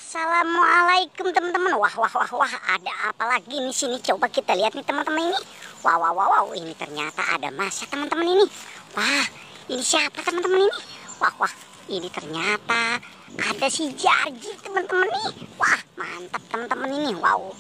Assalamualaikum teman-teman. Wah, ada apa lagi nih sini? Coba kita lihat nih teman-teman ini. Wow, ini ternyata ada Mas teman-teman ini. Wah, ini siapa teman-teman ini? Wah, ini ternyata ada si Jarji teman-teman nih. Wah, mantap teman-teman ini. Wow,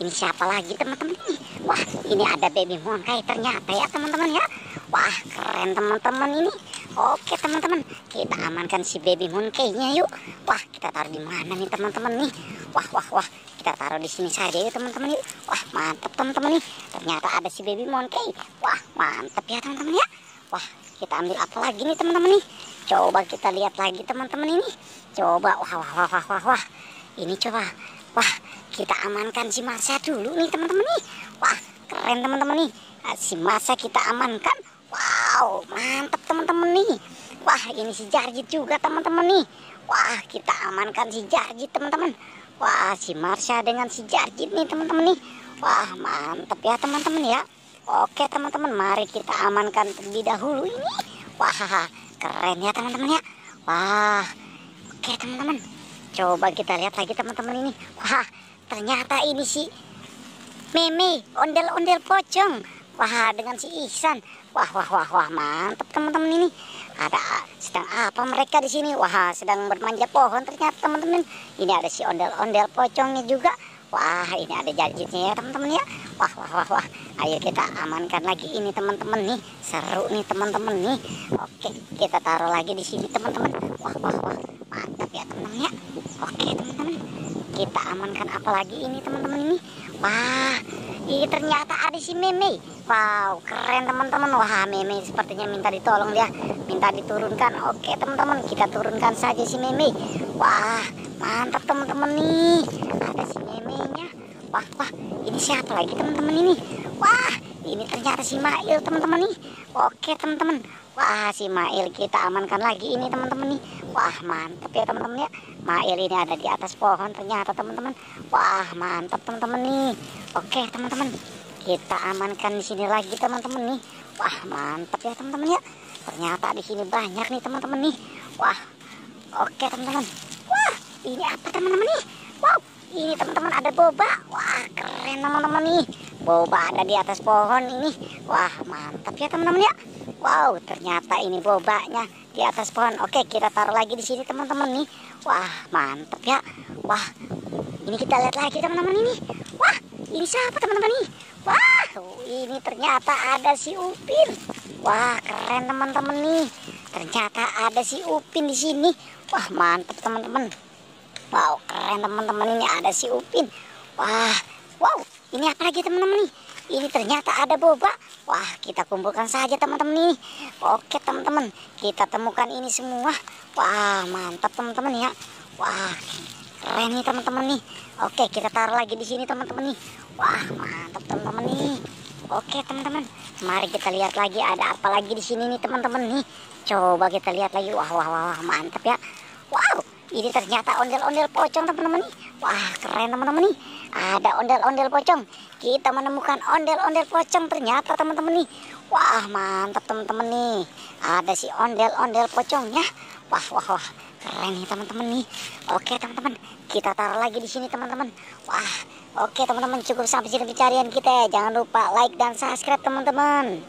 ini siapa lagi teman-teman ini? Wah, ini ada Baby Monkey ternyata ya teman-teman ya. Wah, keren teman-teman ini. Oke teman-teman, kita amankan si Baby Monkey-nya yuk. Wah, kita taruh di mana nih teman-teman nih? Wah, kita taruh di sini saja yuk teman-teman yuk. Wah, mantap teman-teman nih. Ternyata ada si Baby Monkey. Wah, mantap ya teman-teman ya. Wah, kita ambil apa lagi nih teman-teman nih? Coba kita lihat lagi teman-teman ini. Coba, wah. Ini coba. Wah, kita amankan si Marsha dulu nih teman-teman nih. Wah, keren teman-teman nih. Si Marsha kita amankan. Wow, mantap teman-teman nih. Wah, ini si Jarji juga teman-teman nih. Wah, kita amankan si Jarji teman-teman. Wah, si Marsha dengan si Jarji nih teman-teman nih. Wah, mantap ya teman-teman ya. Oke teman-teman, mari kita amankan terlebih dahulu ini. Wah, keren ya teman-teman ya. Wah, oke teman-teman, coba kita lihat lagi teman-teman ini. Wah, ternyata ini si Meme, ondel-ondel pocong. Wah, dengan si Ihsan. Wah, mantap teman-teman ini. Ada sedang apa mereka di sini? Wah, sedang bermanja pohon ternyata teman-teman. Ini ada si ondel-ondel pocongnya juga. Wah, ini ada Jarjinya ya teman-teman ya. Wah. Ayo kita amankan lagi ini teman-teman nih. Seru nih teman-teman nih. Oke, kita taruh lagi di sini teman-teman. Wah. Mantap ya teman-teman ya. Oke teman-teman, kita amankan apa lagi ini teman-teman ini? Wah, ini ternyata ada si Meme. Wow, keren teman-teman. Wah, Meme sepertinya minta ditolong dia, minta diturunkan. Oke teman-teman, kita turunkan saja si Meme. Wah, mantap teman-teman nih. Ada si Meme-nya. Wah, ini siapa lagi teman-teman ini? Wah, ini ternyata si Mail teman-teman nih. Oke teman-teman. Wah, si Mail kita amankan lagi ini teman-teman nih. Wah, mantap ya teman-teman ya. Mail ini ada di atas pohon ternyata teman-teman. Wah, mantap teman-teman nih. Oke teman-teman, kita amankan di sini lagi teman-teman nih. Wah, mantap ya teman-teman ya. Ternyata di sini banyak nih teman-teman nih. Wah, oke teman-teman. Wah, ini apa teman-teman nih? Wow, ini teman-teman ada boba. Wah, keren teman-teman nih. Boba ada di atas pohon ini. Wah, mantap ya teman-teman ya. Wow, ternyata ini bobanya di atas pohon. Oke, kita taruh lagi di sini teman-teman nih. Wah, mantap ya. Wah, ini kita lihat lagi teman-teman ini. Wah, ini siapa teman-teman nih? Wah, ini ternyata ada si Upin. Wah, keren teman-teman nih. Ternyata ada si Upin di sini. Wah, mantap teman-teman. Wow, keren teman-teman, ini ada si Upin. Wow, ini apa lagi teman-teman nih? Ini ternyata ada boba. Wah, kita kumpulkan saja teman-teman nih. Oke teman-teman, kita temukan ini semua. Wah, mantap teman-teman ya. Wah, keren nih teman-teman nih. Oke, kita taruh lagi di sini teman-teman nih. Wah, mantap teman-teman nih. Oke teman-teman, mari kita lihat lagi ada apa lagi di sini nih teman-teman nih. Coba kita lihat lagi. Wah, mantap ya. Wow, ini ternyata ondel-ondel pocong teman-teman nih. Wah, keren teman-teman nih. Ada ondel-ondel pocong. Kita menemukan ondel-ondel pocong ternyata teman-teman nih. Wah, mantap teman-teman nih. Ada si ondel-ondel pocongnya. Wah, keren nih teman-teman nih. Oke teman-teman, kita taruh lagi di sini teman-teman. Wah, oke teman-teman, cukup sampai sini pencarian kita. Jangan lupa like dan subscribe teman-teman.